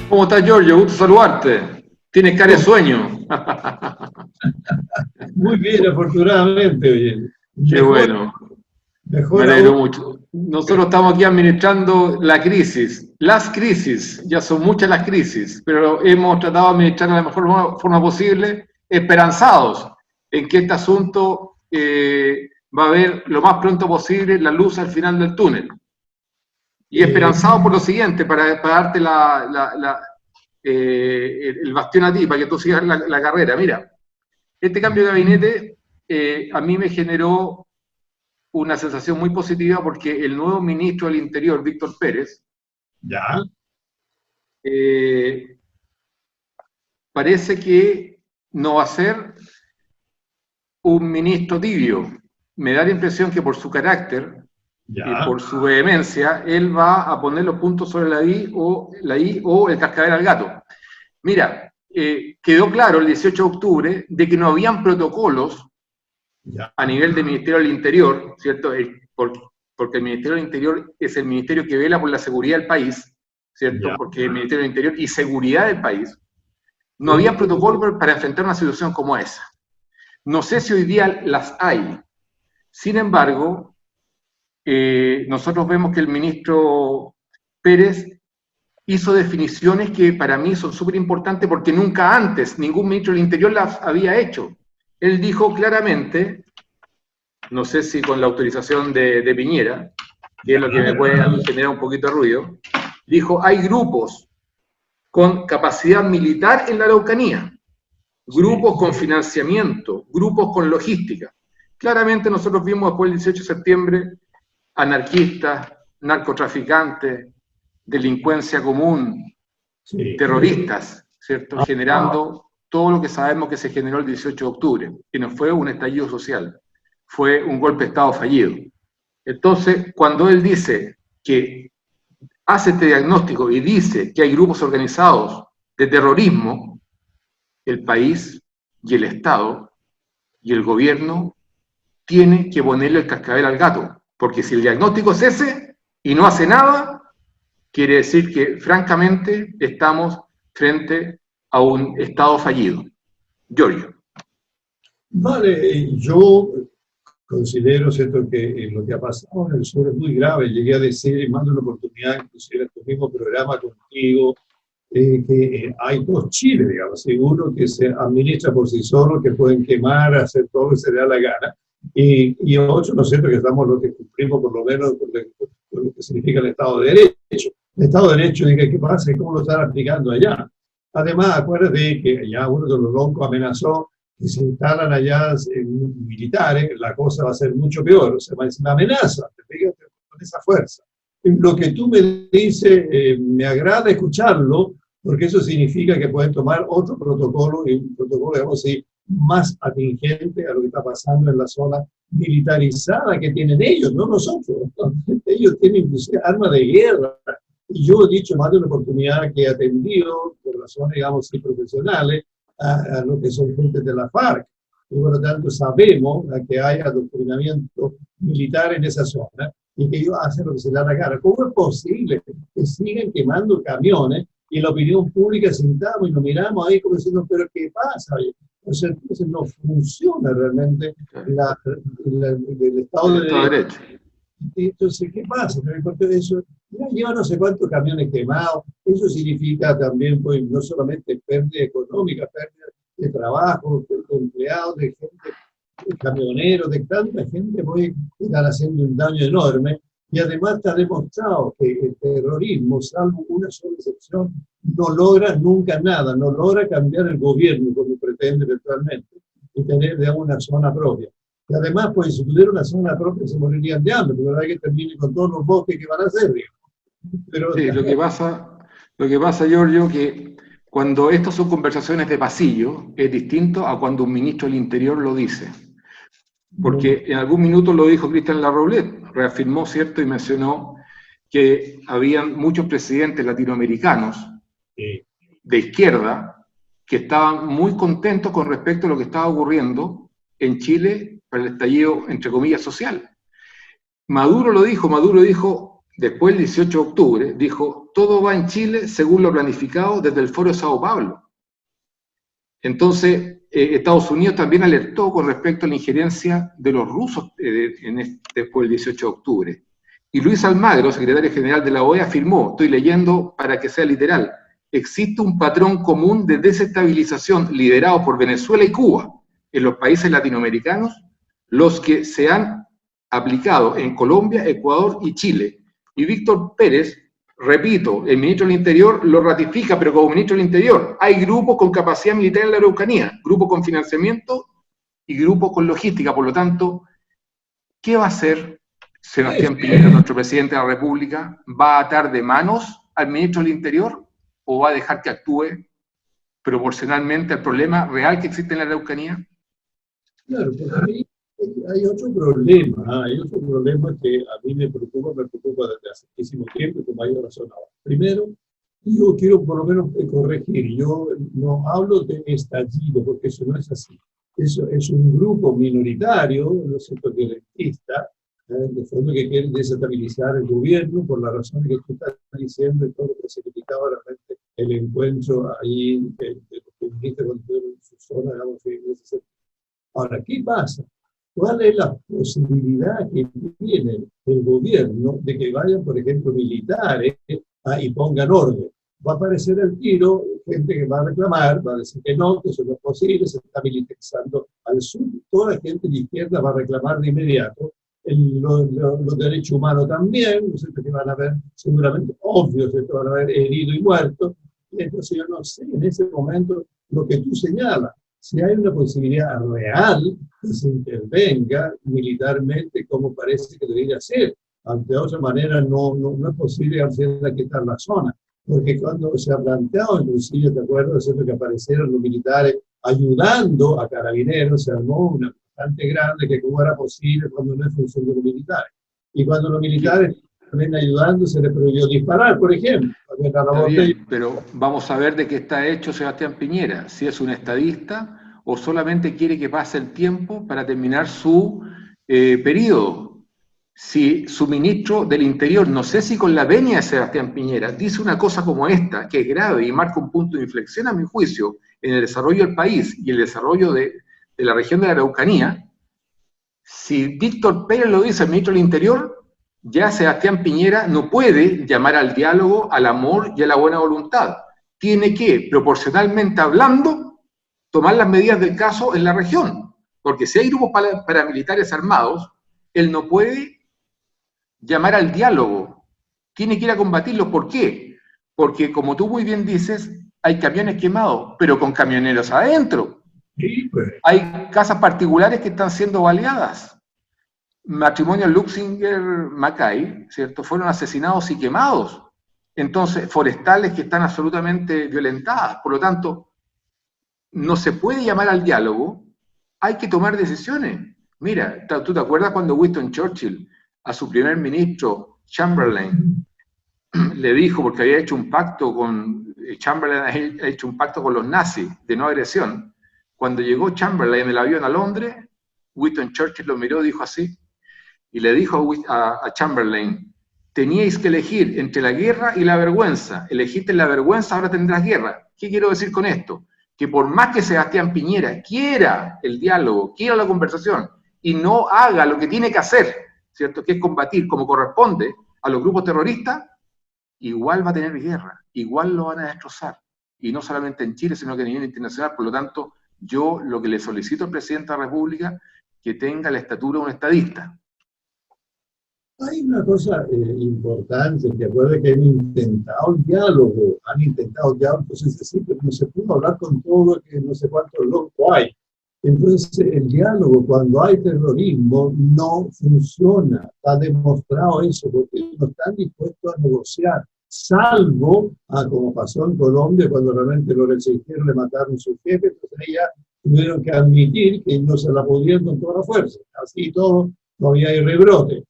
¿Cómo estás, Giorgio? Gusto saludarte. Tienes cara de sueño. Muy bien, afortunadamente, oye. Qué Mejor, bueno, me mejor alegro aún. mucho. Nosotros estamos aquí administrando la crisis, las crisis, ya son muchas las crisis, pero hemos tratado de administrar de la mejor forma posible, esperanzados en que este asunto va a ver lo más pronto posible la luz al final del túnel. Y eh, esperanzado por lo siguiente, para darte el bastión a ti, para que tú sigas la carrera. Mira, este cambio de gabinete a mí me generó una sensación muy positiva porque el nuevo ministro del Interior, Víctor Pérez, ya, eh, parece que no va a ser un ministro tibio. Me da la impresión que por su carácter y ya, por su vehemencia, él va a poner los puntos sobre la I o el cascabel al gato. Mira, quedó claro el 18 de octubre de que no habían protocolos ya, a nivel del Ministerio del Interior, ¿cierto? Porque el Ministerio del Interior es el ministerio que vela por la seguridad del país, ¿cierto? ya. Porque el Ministerio del Interior y seguridad del país, no había protocolo para enfrentar una situación como esa. No sé si hoy día las hay. Sin embargo, nosotros vemos que el ministro Pérez hizo definiciones que para mí son súper importantes porque nunca antes ningún ministro del Interior las había hecho. Él dijo claramente, no sé si con la autorización de Piñera, que es lo que me puede a mí generar un poquito de ruido, dijo, hay grupos con capacidad militar en la Araucanía, Sí, grupos con financiamiento, grupos con logística. Claramente nosotros vimos después del 18 de septiembre anarquistas, narcotraficantes, delincuencia común, sí. terroristas, ¿cierto? Ah, Generando todo lo que sabemos que se generó el 18 de octubre, que no fue un estallido social, fue un golpe de Estado fallido. Entonces, cuando él dice que hace este diagnóstico y dice que hay grupos organizados de terrorismo, el país y el Estado y el gobierno tiene que ponerle el cascabel al gato, porque si el diagnóstico es ese y no hace nada, quiere decir que francamente estamos frente a un Estado fallido. Giorgio. vale, yo considero, ¿cierto?, que lo que ha pasado en el sur es muy grave. Llegué a decir, y más de una oportunidad, inclusive en tu mismo programa contigo, que hay dos Chiles, digamos, uno que se administra por sí solo, que pueden quemar, hacer todo lo que se le da la gana, y otro, ¿no es cierto?, que estamos los que cumplimos por lo menos con lo que significa el Estado de Derecho. El Estado de Derecho, ¿qué pasa? ¿Cómo lo están aplicando allá? Además, acuérdate que ya uno de los locos amenazó que si instalan allá militares, la cosa va a ser mucho peor, o sea, es una amenaza, fíjate, con esa fuerza. Lo que tú me dices, me agrada escucharlo, porque eso significa que pueden tomar otro protocolo, y un protocolo, digamos así, más atingente a lo que está pasando en la zona militarizada que tienen ellos, no nosotros. Ellos tienen inclusive armas de guerra. Y yo he dicho más de una oportunidad que he atendido por razones, digamos, profesionales, a lo que son gente de la FARC. Y por lo tanto sabemos que hay adoctrinamiento militar en esa zona y que ellos hacen lo que se les da la cara. ¿Cómo es posible que sigan quemando camiones y la opinión pública sentamos y nos miramos ahí como diciendo, pero ¿qué pasa? O sea, entonces no funciona realmente el Estado El de Estado de Derecho. Derecho. Entonces, ¿qué pasa? Eso, ya lleva no sé cuántos camiones quemados. Eso significa también, pues, no solamente pérdida económica, pérdida de trabajo, de empleados, de gente, de camioneros, de tanta gente, pues, que están haciendo un daño enorme. Y además está demostrado que el terrorismo, salvo una sola excepción, no logra nunca nada, no logra cambiar el gobierno como pretende eventualmente y tener, digamos, una zona propia. Y además, pues, si tuviera una zona propia, se morirían de hambre, porque la verdad que termine con todos los bosques que van a hacer, digamos. Pero, Sí, lo que pasa, Giorgio, que cuando estas son conversaciones de pasillo, es distinto a cuando un ministro del Interior lo dice. Porque en algún minuto lo dijo Cristian Larroulet, reafirmó, ¿cierto? Y mencionó que habían muchos presidentes latinoamericanos de izquierda que estaban muy contentos con respecto a lo que estaba ocurriendo en Chile para el estallido, entre comillas, social. Maduro dijo, después el 18 de octubre, dijo, todo va en Chile según lo planificado desde el Foro de Sao Paulo. Entonces, Estados Unidos también alertó con respecto a la injerencia de los rusos después del 18 de octubre. Y Luis Almagro, secretario general de la OEA, afirmó, estoy leyendo para que sea literal, existe un patrón común de desestabilización liderado por Venezuela y Cuba en los países latinoamericanos, los que se han aplicado en Colombia, Ecuador y Chile. Y Víctor Pérez, repito, el ministro del Interior lo ratifica, pero como ministro del Interior, hay grupos con capacidad militar en la Araucanía, grupos con financiamiento y grupos con logística. Por lo tanto, ¿qué va a hacer Sebastián Piñera, nuestro presidente de la República? ¿Va a atar de manos al ministro del Interior o va a dejar que actúe proporcionalmente al problema real que existe en la Araucanía? Claro, porque hay otro problema que a mí me preocupa desde hace muchísimo tiempo y con mayor razón ahora. Primero, yo quiero por lo menos corregir, yo no hablo de estallido, porque eso no es así. Eso es un grupo minoritario, no es cierto, violentista, de fondo que quiere desestabilizar el gobierno por la razón que tú estás diciendo y todo lo que significaba realmente el encuentro ahí de los comunistas cuando tuvieron su zona, digamos, en ese sentido. Ahora, ¿qué pasa? ¿Cuál es la posibilidad que tiene el gobierno de que vayan, por ejemplo, militares y pongan orden? Va a aparecer el tiro, gente que va a reclamar, va a decir que no, que eso no es posible, se está militarizando al sur. Toda la gente de izquierda va a reclamar de inmediato. Los derechos humanos también, ¿no sé, que van a haber seguramente, obvio, se van a haber herido y muerto. Entonces yo no sé, en ese momento, lo que tú señalas, si hay una posibilidad real que se intervenga militarmente como parece que debería ser. De otra manera no es posible hacer quitar la zona. Porque cuando se ha planteado, inclusive, ¿te acuerdas? ¿Cierto? Que aparecieron los militares ayudando a Carabineros, se armó una bastante grande que cómo era posible cuando no es función de los militares. Y cuando los militares ven ayudando, se les prohibió disparar, por ejemplo. Está bien, pero vamos a ver de qué está hecho Sebastián Piñera, si es un estadista o solamente quiere que pase el tiempo para terminar su periodo. Si su ministro del Interior, no sé si con la venia de Sebastián Piñera, dice una cosa como esta, que es grave y marca un punto de inflexión a mi juicio en el desarrollo del país y el desarrollo de la región de la Araucanía, si Víctor Pérez lo dice, el ministro del Interior, ya Sebastián Piñera no puede llamar al diálogo, al amor y a la buena voluntad. Tiene que, proporcionalmente hablando, tomar las medidas del caso en la región. Porque si hay grupos paramilitares armados, él no puede llamar al diálogo. Tiene que ir a combatirlos. ¿Por qué? Porque, como tú muy bien dices, hay camiones quemados, pero con camioneros adentro. Sí, pues. Hay casas particulares que están siendo baleadas. Matrimonios Luxinger-Mackay, ¿cierto? Fueron asesinados y quemados. Entonces, forestales que están absolutamente violentadas. Por lo tanto, no se puede llamar al diálogo, hay que tomar decisiones. Mira, ¿tú te acuerdas cuando Winston Churchill a su primer ministro, Chamberlain, le dijo, porque había hecho un pacto con, Chamberlain ha hecho un pacto con los nazis de no agresión? Cuando llegó Chamberlain en el avión a Londres, Winston Churchill lo miró y dijo así, y le dijo a Chamberlain, teníais que elegir entre la guerra y la vergüenza. Elegiste la vergüenza, ahora tendrás guerra. ¿Qué quiero decir con esto? Que por más que Sebastián Piñera quiera el diálogo, quiera la conversación, y no haga lo que tiene que hacer, ¿cierto? Que es combatir como corresponde a los grupos terroristas, igual va a tener guerra, igual lo van a destrozar. Y no solamente en Chile, sino que a nivel internacional. Por lo tanto, yo lo que le solicito al presidente de la República, que tenga la estatura de un estadista. Hay una cosa importante, que acuerda que han intentado diálogo, entonces es decir, pero no se pudo hablar con todo, que no sé cuántos locos hay. Entonces el diálogo cuando hay terrorismo no funciona, está demostrado eso, porque no están dispuestos a negociar, salvo, como pasó en Colombia, cuando realmente los exigieron, le mataron a su jefe, entonces ellas tuvieron que admitir que no se la podían con toda la fuerza, así todo, no había rebrote.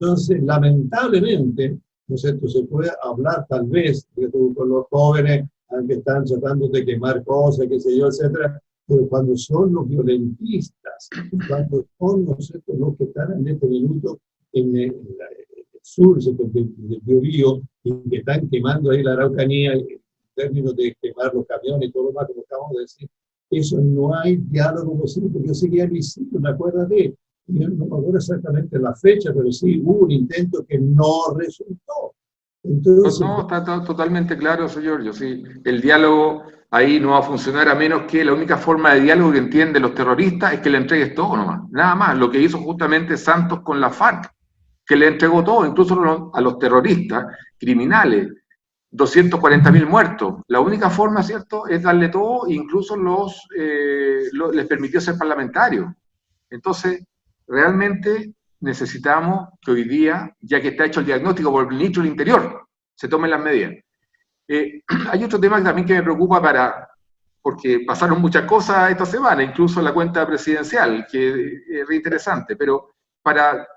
Entonces, lamentablemente, ¿no es cierto?, se puede hablar tal vez con los jóvenes que están tratando de quemar cosas, qué sé yo, etcétera, pero cuando son los violentistas, cuando son, ¿no es cierto?, los que están en este minuto en sur del Biobío, y que están quemando ahí la Araucanía en términos de quemar los camiones y todo lo más, como acabamos de decir. Eso no hay diálogo posible, porque yo sé que ya lo hicimos, me acuerdo de, yo no me acuerdo exactamente la fecha, pero sí hubo un intento que no resultó. Entonces, No, está totalmente claro, señor. Yo sí, el diálogo ahí no va a funcionar a menos que la única forma de diálogo que entienden los terroristas es que le entregues todo nomás, nada más. Lo que hizo justamente Santos con la FARC, que le entregó todo, incluso a los terroristas, criminales, 240.000 muertos. La única forma, ¿cierto?, es darle todo, incluso les permitió ser parlamentarios. Entonces, realmente necesitamos que hoy día, ya que está hecho el diagnóstico por el ministro del Interior, se tomen las medidas. Hay otro tema también que me preocupa porque pasaron muchas cosas esta semana, incluso la cuenta presidencial, que es re interesante, pero para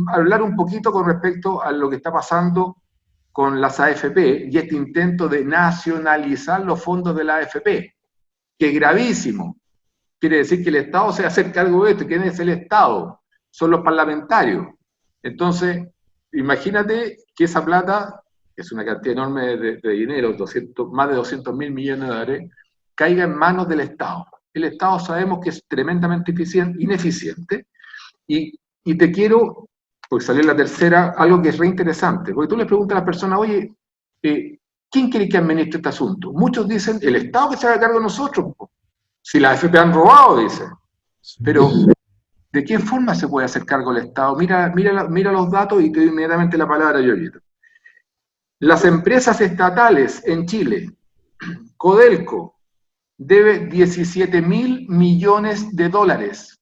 hablar un poquito con respecto a lo que está pasando con las AFP y este intento de nacionalizar los fondos de la AFP, que es gravísimo. Quiere decir que el Estado se va a hacer cargo de esto. ¿Quién es el Estado? Son los parlamentarios. Entonces, imagínate que esa plata, que es una cantidad enorme de dinero, más de 200.000 millones de dólares, caiga en manos del Estado. El Estado sabemos que es tremendamente ineficiente, y te quiero, porque salió la tercera, algo que es re interesante, porque tú le preguntas a la persona, oye, ¿quién quiere que administre este asunto? Muchos dicen, el Estado que se haga cargo de nosotros. Si las AFP han robado, dicen. Pero, ¿de qué forma se puede hacer cargo el Estado? Mira los datos y te doy inmediatamente la palabra, Giorgito. Las empresas estatales en Chile, Codelco, debe 17.000 millones de dólares.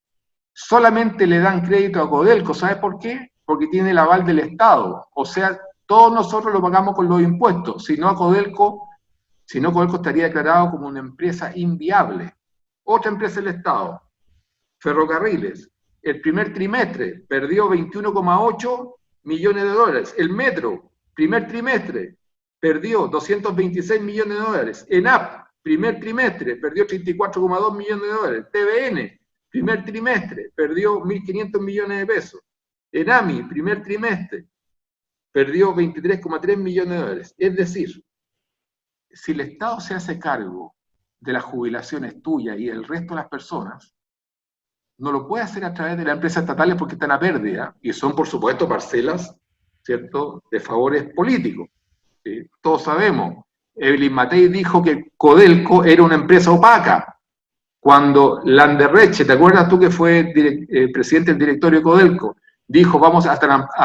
Solamente le dan crédito a Codelco. ¿Sabes por qué? Porque tiene el aval del Estado. O sea, todos nosotros lo pagamos con los impuestos. Si no, Codelco estaría declarado como una empresa inviable. Otra empresa del Estado, Ferrocarriles, el primer trimestre perdió 21,8 millones de dólares. El Metro, primer trimestre, perdió 226 millones de dólares. ENAP, primer trimestre, perdió 34,2 millones de dólares. TVN, primer trimestre, perdió 1.500 millones de pesos. ENAMI, primer trimestre, perdió 23,3 millones de dólares. Es decir, si el Estado se hace cargo de las jubilaciones tuyas y el resto de las personas, no lo puede hacer a través de las empresas estatales porque están a pérdida y son, por supuesto, parcelas, ¿cierto?, de favores políticos. Todos sabemos, Evelyn Matei dijo que Codelco era una empresa opaca. Cuando Landerreche, ¿te acuerdas tú que fue presidente del directorio de Codelco? Dijo, vamos a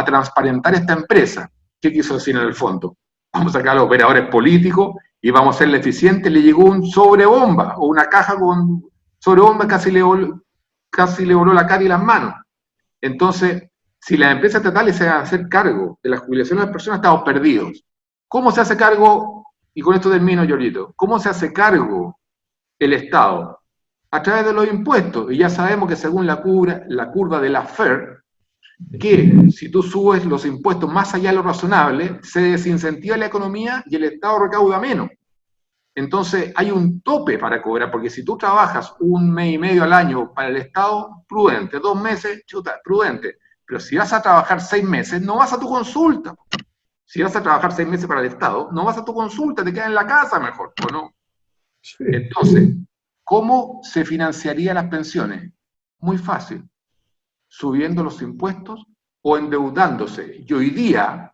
transparentar esta empresa. ¿Qué quiso decir en el fondo? Vamos a sacar a los operadores políticos y vamos a serle eficientes. Le llegó un sobrebomba o una caja con sobrebomba, casi le voló la cara y las manos. Entonces, si las empresas estatales se van a hacer cargo de la jubilación de las personas, estamos perdidos. ¿Cómo se hace cargo? Y con esto termino, Giorgito. ¿Cómo se hace cargo el Estado? A través de los impuestos. Y ya sabemos que según la curva de la FER, que si tú subes los impuestos más allá de lo razonable, se desincentiva la economía y el Estado recauda menos. Entonces hay un tope para cobrar, porque si tú trabajas un mes y medio al año para el Estado, prudente, 2 meses, chuta, prudente. Pero si vas a trabajar 6 meses, no vas a tu consulta. Si vas a trabajar 6 meses para el Estado, no vas a tu consulta, te quedas en la casa mejor, ¿o no? Sí. Entonces, ¿cómo se financiarían las pensiones? Muy fácil, subiendo los impuestos o endeudándose. Y hoy día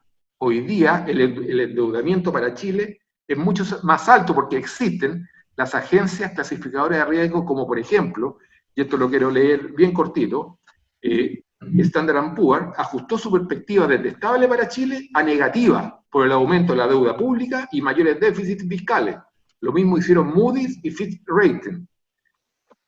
el endeudamiento para Chile es mucho más alto porque existen las agencias clasificadoras de riesgo, como por ejemplo, y esto lo quiero leer bien cortito, Standard & Poor's ajustó su perspectiva desde estable para Chile a negativa por el aumento de la deuda pública y mayores déficits fiscales. Lo mismo hicieron Moody's y Fitch Ratings.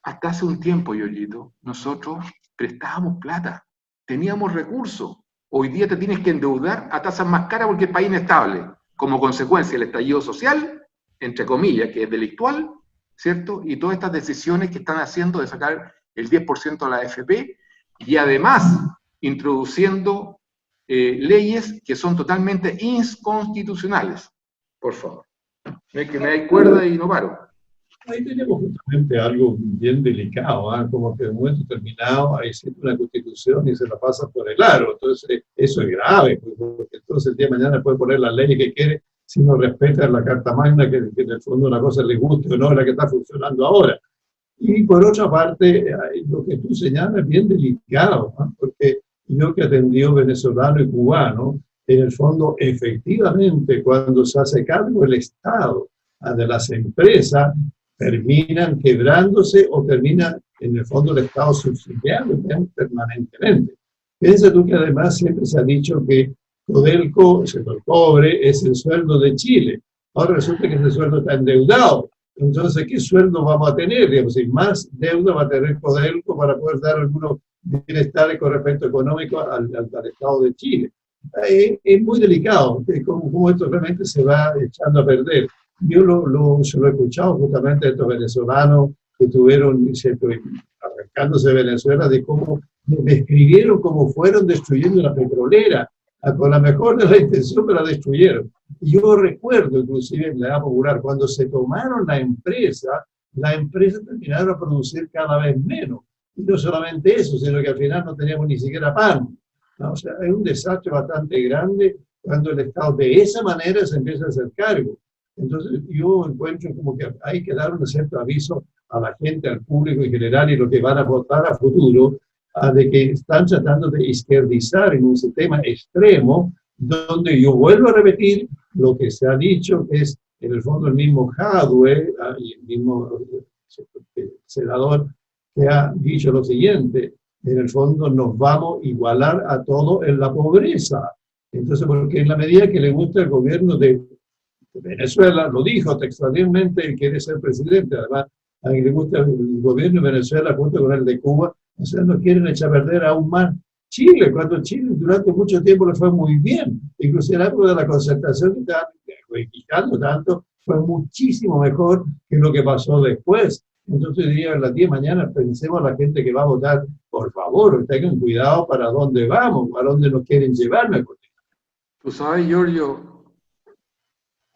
Hasta hace un tiempo, Giorgito, nosotros prestábamos plata, teníamos recursos. Hoy día te tienes que endeudar a tasas más caras porque el país es inestable. Como consecuencia del estallido social, entre comillas, que es delictual, ¿cierto? Y todas estas decisiones que están haciendo de sacar el 10% de la AFP y además introduciendo leyes que son totalmente inconstitucionales. Por favor. No es que me da cuerda y no paro. Ahí tenemos justamente algo bien delicado, ¿eh? Como que en un momento determinado hay siempre una constitución y se la pasa por el aro. Entonces, eso es grave, pues, porque entonces el día de mañana puede poner la ley que quiere si no respeta la Carta Magna, que en el fondo una cosa le guste o no, es la que está funcionando ahora. Y por otra parte, lo que tú señalas es bien delicado, ¿no? Porque yo que atendió venezolano y cubano, en el fondo, efectivamente, cuando se hace cargo el Estado de las empresas, terminan quebrándose o terminan, en el fondo, el Estado subsidiando permanentemente. Piensa tú que además siempre se ha dicho que Codelco, el cobre, es el sueldo de Chile. Ahora resulta que ese sueldo está endeudado. Entonces, ¿qué sueldo vamos a tener? Digamos, si más deuda va a tener Codelco para poder dar algunos bienestares con respecto económico al Estado de Chile. Es muy delicado, cómo esto realmente se va echando a perder. Yo se lo he escuchado justamente a estos venezolanos que estuvieron arrancándose de Venezuela, de cómo describieron cómo fueron destruyendo la petrolera, con la mejor de la intención, pero la destruyeron. Y yo recuerdo, inclusive en la edad popular, cuando se tomaron la empresa terminaron a producir cada vez menos. Y no solamente eso, sino que al final no teníamos ni siquiera pan. ¿No? O sea, es un desastre bastante grande cuando el Estado de esa manera se empieza a hacer cargo. Entonces yo encuentro como que hay que dar un cierto aviso a la gente, al público en general y lo que van a votar a futuro, de que están tratando de izquierdizar en un sistema extremo, donde yo vuelvo a repetir lo que se ha dicho, que es en el fondo el mismo Jadwe y el mismo senador que ha dicho lo siguiente: en el fondo nos vamos a igualar a todos en la pobreza. Entonces, porque en la medida que le gusta el gobierno de Venezuela, lo dijo textualmente, él quiere ser presidente, además a quien le gusta el gobierno de Venezuela junto con el de Cuba, o sea, no quieren echar a perder aún más Chile, cuando Chile durante mucho tiempo le fue muy bien, incluso en la época de la concertación que estaban reivindicando tanto, fue muchísimo mejor que lo que pasó después. Entonces diría, a las 10 de mañana pensemos a la gente que va a votar, por favor, tengan cuidado para dónde vamos, a dónde nos quieren llevar. Tú sabes, Giorgio,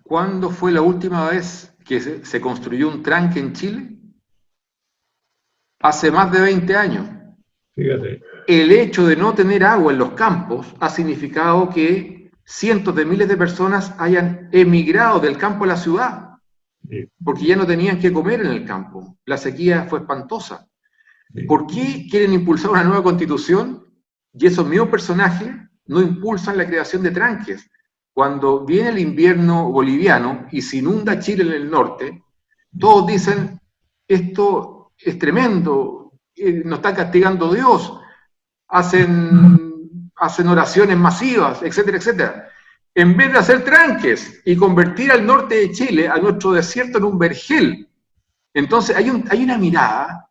¿cuándo fue la última vez que se construyó un tranque en Chile? Hace más de 20 años. Fíjate. El hecho de no tener agua en los campos ha significado que cientos de miles de personas hayan emigrado del campo a la ciudad, porque ya no tenían que comer en el campo. La sequía fue espantosa. ¿Por qué quieren impulsar una nueva constitución? Y esos mismos personajes no impulsan la creación de tranques. Cuando viene el invierno boliviano y se inunda Chile en el norte, todos dicen, esto es tremendo, nos está castigando Dios, hacen oraciones masivas, etcétera, etcétera. En vez de hacer tranques y convertir al norte de Chile, a nuestro desierto, en un vergel. Entonces hay una mirada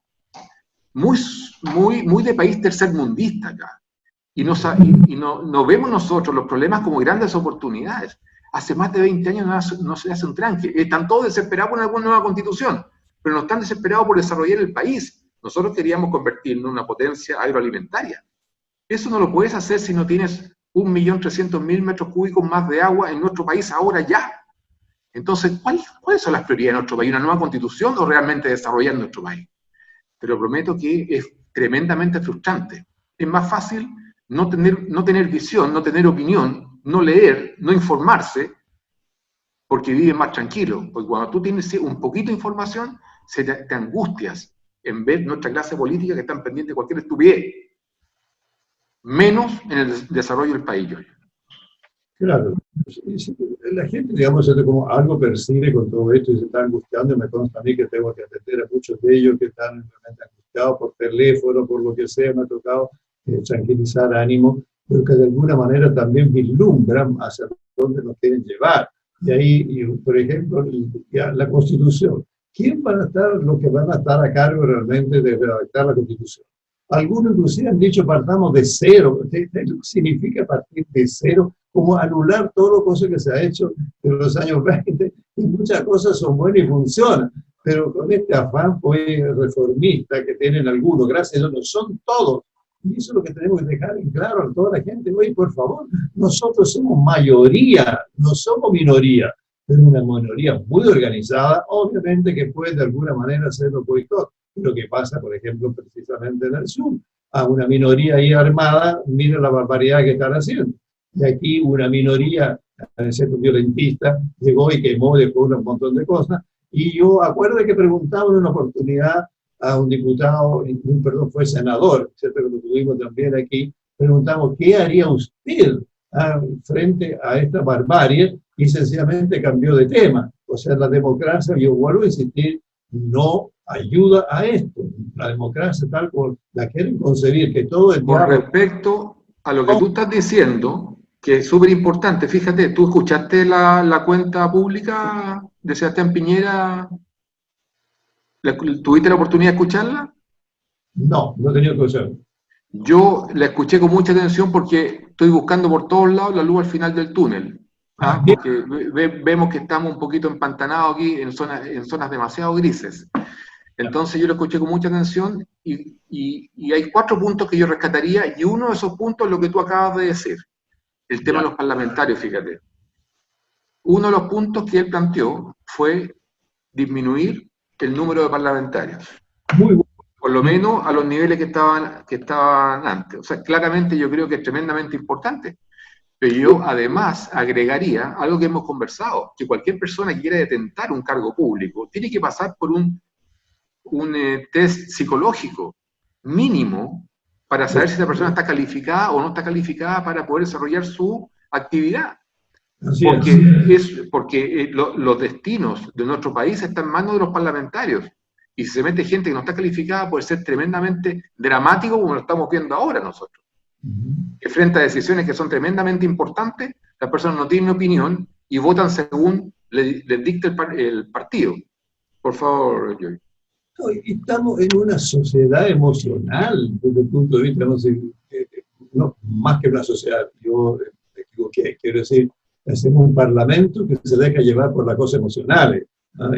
muy de país tercermundista acá. Y no vemos nosotros los problemas como grandes oportunidades. Hace más de 20 años no se hace un tranque. Están todos desesperados por alguna nueva constitución, pero no están desesperados por desarrollar el país. Nosotros queríamos convertirnos en una potencia agroalimentaria. Eso no lo puedes hacer si no tienes 1.300.000 metros cúbicos más de agua en nuestro país ahora ya. Entonces, ¿cuáles son las prioridades de nuestro país? ¿Una nueva constitución o realmente desarrollar nuestro país? Te lo prometo que es tremendamente frustrante. Es más fácil no tener visión, no tener opinión, no leer, no informarse, porque vives más tranquilo. Porque cuando tú tienes un poquito de información, te angustias, en vez de nuestra clase política que están pendientes de cualquier estupidez, menos en el desarrollo del país. Claro, la gente, digamos, como algo percibe con todo esto y se está angustiando. Me consta a mí que tengo que atender a muchos de ellos que están realmente angustiados por teléfono, por lo que sea. Me ha tocado tranquilizar ánimo, pero que de alguna manera también vislumbran hacia dónde nos quieren llevar. Y ahí, por ejemplo, la Constitución. ¿Quién van a estar los que van a estar a cargo realmente de redactar la Constitución? Algunos inclusive han dicho partamos de cero. ¿Qué significa partir de cero? Como anular todo lo cosas que se ha hecho en los años 20, y muchas cosas son buenas y funcionan, pero con este afán reformista que tienen algunos, gracias a Dios no son todos, y eso es lo que tenemos que dejar en claro a toda la gente. Oye, por favor, nosotros somos mayoría, no somos minoría. pero una minoría muy organizada, obviamente que puede de alguna manera hacer los boicot. Lo que pasa, por ejemplo, precisamente en el sur. A una minoría ahí armada, mira la barbaridad que están haciendo. Y aquí una minoría, en cierto violentista, llegó y quemó después un montón de cosas. Y yo acuerdo que preguntaba en una oportunidad a un diputado, perdón, fue senador, ¿cierto? Que lo tuvimos también aquí, preguntamos, ¿qué haría usted frente a esta barbarie? Y sencillamente cambió de tema. O sea, la democracia, yo vuelvo a insistir, no ayuda a esto. La democracia tal como la quieren concebir, que todo es Con respecto a lo que tú estás diciendo, que es súper importante, fíjate, ¿tú escuchaste la cuenta pública de Sebastián Piñera? ¿Tuviste la oportunidad de escucharla? No, no he tenido que hacerlo. Yo la escuché con mucha atención porque estoy buscando por todos lados la luz al final del túnel. Porque vemos que estamos un poquito empantanados aquí en zonas demasiado grises. Entonces yo lo escuché con mucha atención y hay 4 puntos que yo rescataría y uno de esos puntos es lo que tú acabas de decir, el tema de los parlamentarios, fíjate. Uno de los puntos que él planteó fue disminuir el número de parlamentarios. Muy bueno. Por lo menos a los niveles que estaban antes. O sea, claramente yo creo que es tremendamente importante. Pero yo además agregaría algo que hemos conversado, que cualquier persona que quiera detentar un cargo público tiene que pasar por un test psicológico mínimo para saber si esa persona está calificada o no está calificada para poder desarrollar su actividad. Porque los destinos de nuestro país están en manos de los parlamentarios. Y si se mete gente que no está calificada, puede ser tremendamente dramático, como lo estamos viendo ahora nosotros. Que frente a decisiones que son tremendamente importantes, las personas no tienen opinión y votan según les dicta el partido. Por favor, Joy. Estamos en una sociedad emocional, desde el punto de vista, no, más que una sociedad. Yo me equivoqué, quiero decir, hacemos un parlamento que se deja llevar por las cosas emocionales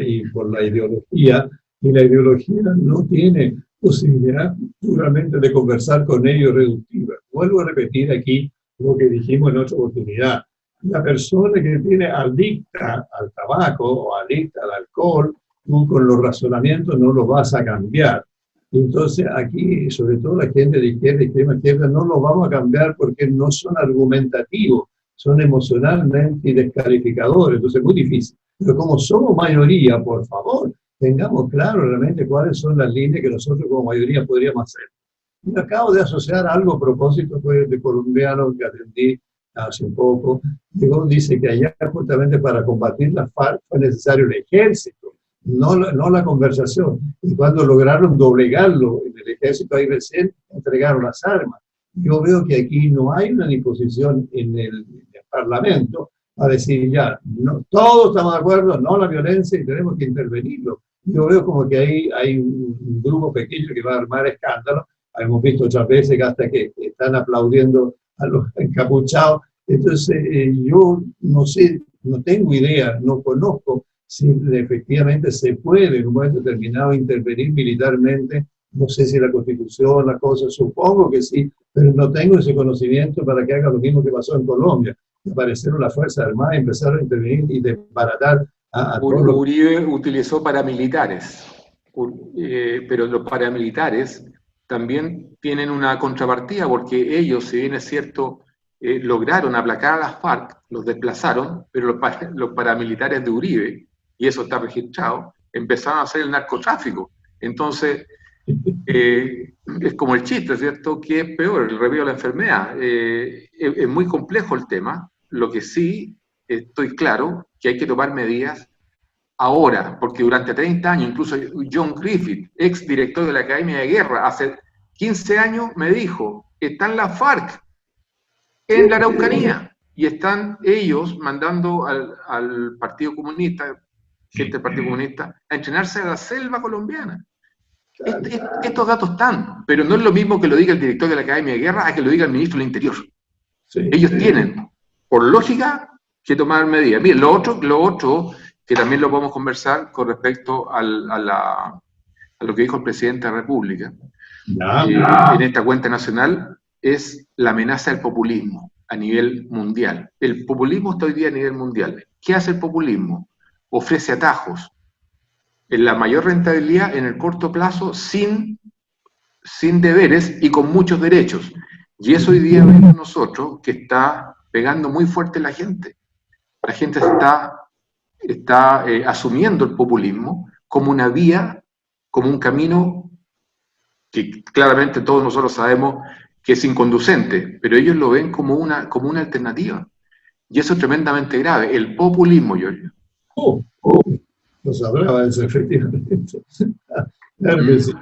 y por la ideología, y la ideología no tiene posibilidad naturalmente de conversar con ellos reductiva. Vuelvo a repetir aquí lo que dijimos en otra oportunidad. La persona que tiene adicta al tabaco o adicta al alcohol, tú con los razonamientos no lo vas a cambiar. Entonces aquí, sobre todo la gente de izquierda y extrema izquierda, no lo vamos a cambiar porque no son argumentativos, son emocionalmente descalificadores, entonces es muy difícil. Pero como somos mayoría, por favor, tengamos claro realmente cuáles son las líneas que nosotros como mayoría podríamos hacer. Y acabo de asociar algo a propósito de colombiano que atendí hace poco. Dice que allá justamente para combatir la FARC fue necesario el ejército, no la conversación. Y cuando lograron doblegarlo en el ejército, ahí recién entregaron las armas. Yo veo que aquí no hay una disposición en el Parlamento a decir ya, no, todos estamos de acuerdo, no la violencia y tenemos que intervenirlo. Yo veo como que ahí hay un grupo pequeño que va a armar escándalo. Hemos visto otras veces que hasta que están aplaudiendo a los encapuchados. Entonces, yo no sé, no tengo idea, no conozco si efectivamente se puede en un momento determinado intervenir militarmente. No sé si la Constitución, la cosa, supongo que sí, pero no tengo ese conocimiento para que haga lo mismo que pasó en Colombia. Aparecieron las Fuerzas Armadas y empezaron a intervenir y desbaratar a todos los... Uribe utilizó paramilitares, pero los paramilitares también tienen una contrapartida porque ellos, si bien es cierto, lograron aplacar a las FARC, los desplazaron, pero los paramilitares de Uribe, y eso está registrado, empezaron a hacer el narcotráfico. Entonces, es como el chiste, ¿cierto? ¿Qué es peor, el remedio de la enfermedad? Es muy complejo el tema. Lo que sí estoy claro que hay que tomar medidas ahora, porque durante 30 años, incluso John Griffith, ex director de la Academia de Guerra, hace 15 años me dijo, están las FARC en la Araucanía y están ellos mandando al Partido Comunista, gente del Partido Comunista, a entrenarse a la selva colombiana. Estos datos están, pero no es lo mismo que lo diga el director de la Academia de Guerra a que lo diga el ministro del Interior. Sí, ellos tienen, por lógica, que tomar medidas. Miren, lo otro, que también lo podemos conversar con respecto a lo que dijo el presidente de la República en esta cuenta nacional, es la amenaza del populismo. a nivel mundial. El populismo está hoy día a nivel mundial. ¿Qué hace el populismo? Ofrece atajos en la mayor rentabilidad en el corto plazo sin deberes y con muchos derechos. Y eso hoy día vemos nosotros que está pegando muy fuerte la gente. La gente está asumiendo el populismo como una vía, como un camino que claramente todos nosotros sabemos que es inconducente, pero ellos lo ven como una alternativa. Y eso es tremendamente grave. El populismo, Giorgio. No sabrá eso, efectivamente. Claro que sí.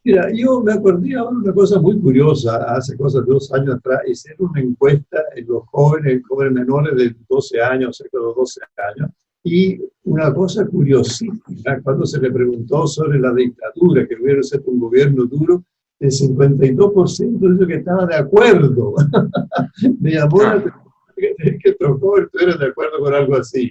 Mira, yo me acordé ahora una cosa muy curiosa, hace cosas de 2 años atrás, hicieron una encuesta en los jóvenes menores de 12 años, cerca de los 12 años, y una cosa curiosísima, cuando se le preguntó sobre la dictadura, que hubiera sido un gobierno duro, el 52% dijo que estaba de acuerdo. Me llamó la atención que tocó, estuvieran de acuerdo con algo así.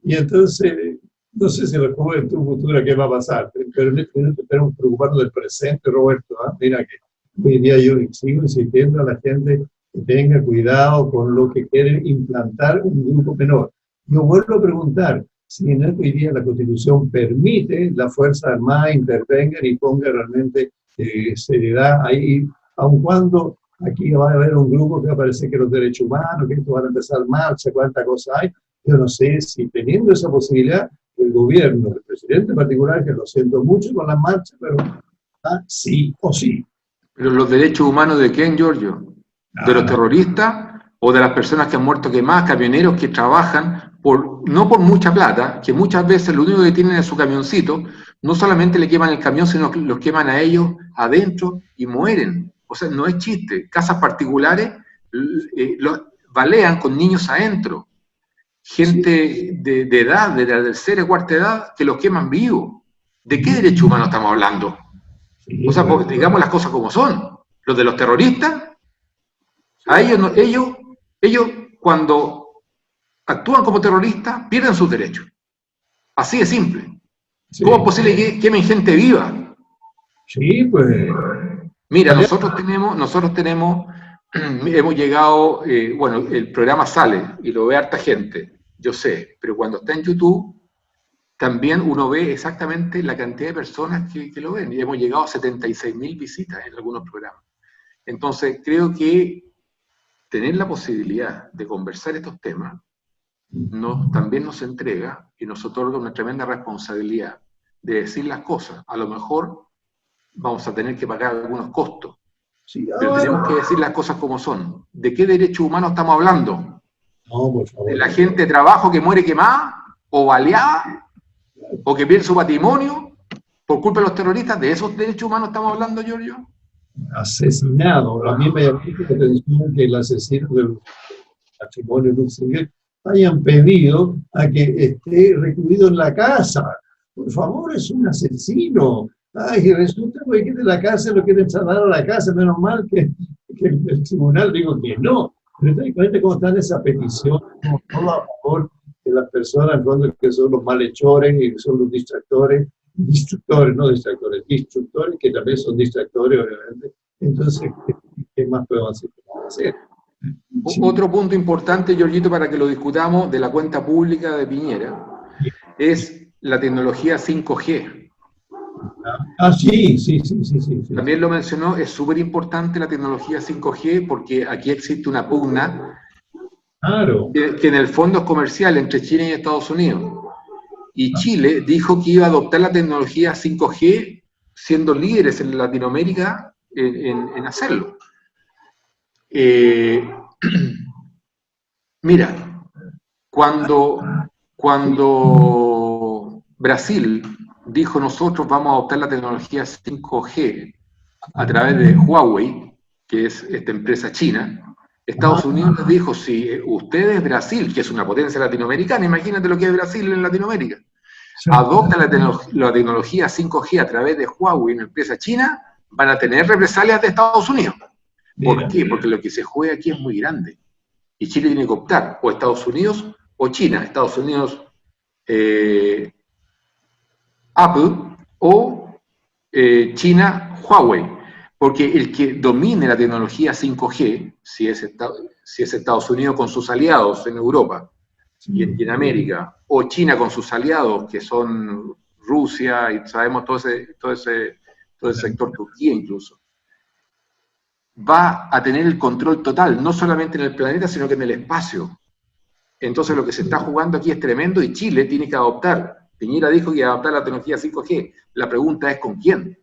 Y entonces, no sé si en la juventud futura qué va a pasar, pero en este momento tenemos que preocuparnos del presente, Roberto. Mira que hoy día yo sigo insistiendo a la gente que tenga cuidado con lo que quieren implantar un grupo menor. Yo vuelvo a preguntar, si hoy día la Constitución permite la Fuerza Armada intervengan y ponga realmente seriedad ahí, aun cuando aquí va a haber un grupo que va a parecer que los derechos humanos, que esto van a empezar marcha, cuánta cosa hay. Yo no sé si teniendo esa posibilidad, el gobierno, el presidente en particular, que lo siento mucho con las marchas, pero sí o sí. ¿Pero los derechos humanos de quién, Giorgio? ¿De los terroristas o de las personas que han muerto quemadas, camioneros que trabajan no por mucha plata, que muchas veces lo único que tienen es su camioncito, no solamente le queman el camión, sino que los queman a ellos adentro y mueren? O sea, no es chiste. Casas particulares los balean con niños adentro. Gente de edad, de la tercera y cuarta edad, que los queman vivos. ¿De qué derecho humano estamos hablando? O sea, porque digamos las cosas como son. Los de los terroristas, a ellos cuando actúan como terroristas, pierden sus derechos. Así de simple. Sí. ¿Cómo es posible que quemen gente viva? Sí, pues. Mira, nosotros tenemos, hemos llegado, bueno, el programa sale y lo ve harta gente, yo sé, pero cuando está en YouTube, también uno ve exactamente la cantidad de personas que lo ven, y hemos llegado a 76.000 visitas en algunos programas. Entonces, creo que tener la posibilidad de conversar estos temas también nos entrega y nos otorga una tremenda responsabilidad de decir las cosas. A lo mejor vamos a tener que pagar algunos costos, pero tenemos que decir las cosas como son. ¿De qué derechos humanos estamos hablando? No, por favor. ¿De la gente de trabajo que muere quemada o baleada o que pierde su patrimonio por culpa de los terroristas? ¿De esos derechos humanos estamos hablando, Giorgio? Asesinado. A mí me llamó la atención que el asesino del patrimonio Luxemburgo hayan pedido a que esté recluido en la casa. Por favor, es un asesino. Ay, resulta que de la cárcel lo quieren trasladar a la casa. Menos mal que el tribunal dijo que no. Pero te das cuenta cómo está esa petición, todo a favor de las personas, en fondo, que son los malhechores y que son los distractores, que también son distractores, obviamente. Entonces, ¿qué más podemos hacer? Sí. Otro punto importante, Giorgito, para que lo discutamos, de la cuenta pública de Piñera, es la tecnología 5G. Sí. También lo mencionó, es súper importante la tecnología 5G porque aquí existe una pugna que en el fondo es comercial entre China y Estados Unidos. Y Chile dijo que iba a adoptar la tecnología 5G siendo líderes en Latinoamérica en hacerlo. Mira, cuando Brasil dijo nosotros vamos a adoptar la tecnología 5G a través de Huawei, que es esta empresa china, Estados Unidos les dijo, si ustedes, Brasil, que es una potencia latinoamericana, imagínate lo que es Brasil en Latinoamérica, adopta la tecnología 5G a través de Huawei, una empresa china, van a tener represalias de Estados Unidos. ¿Por qué? Porque lo que se juega aquí es muy grande. Y Chile tiene que optar, o Estados Unidos o China. Estados Unidos, Apple, o China, Huawei. Porque el que domine la tecnología 5G, si es Estados Unidos con sus aliados en Europa y en América, o China con sus aliados, que son Rusia, y sabemos todo ese sector, Turquía incluso, va a tener el control total, no solamente en el planeta, sino que en el espacio. Entonces lo que se está jugando aquí es tremendo y Chile tiene que adoptar. Piñera dijo que iba a adoptar la tecnología 5G. La pregunta es ¿con quién?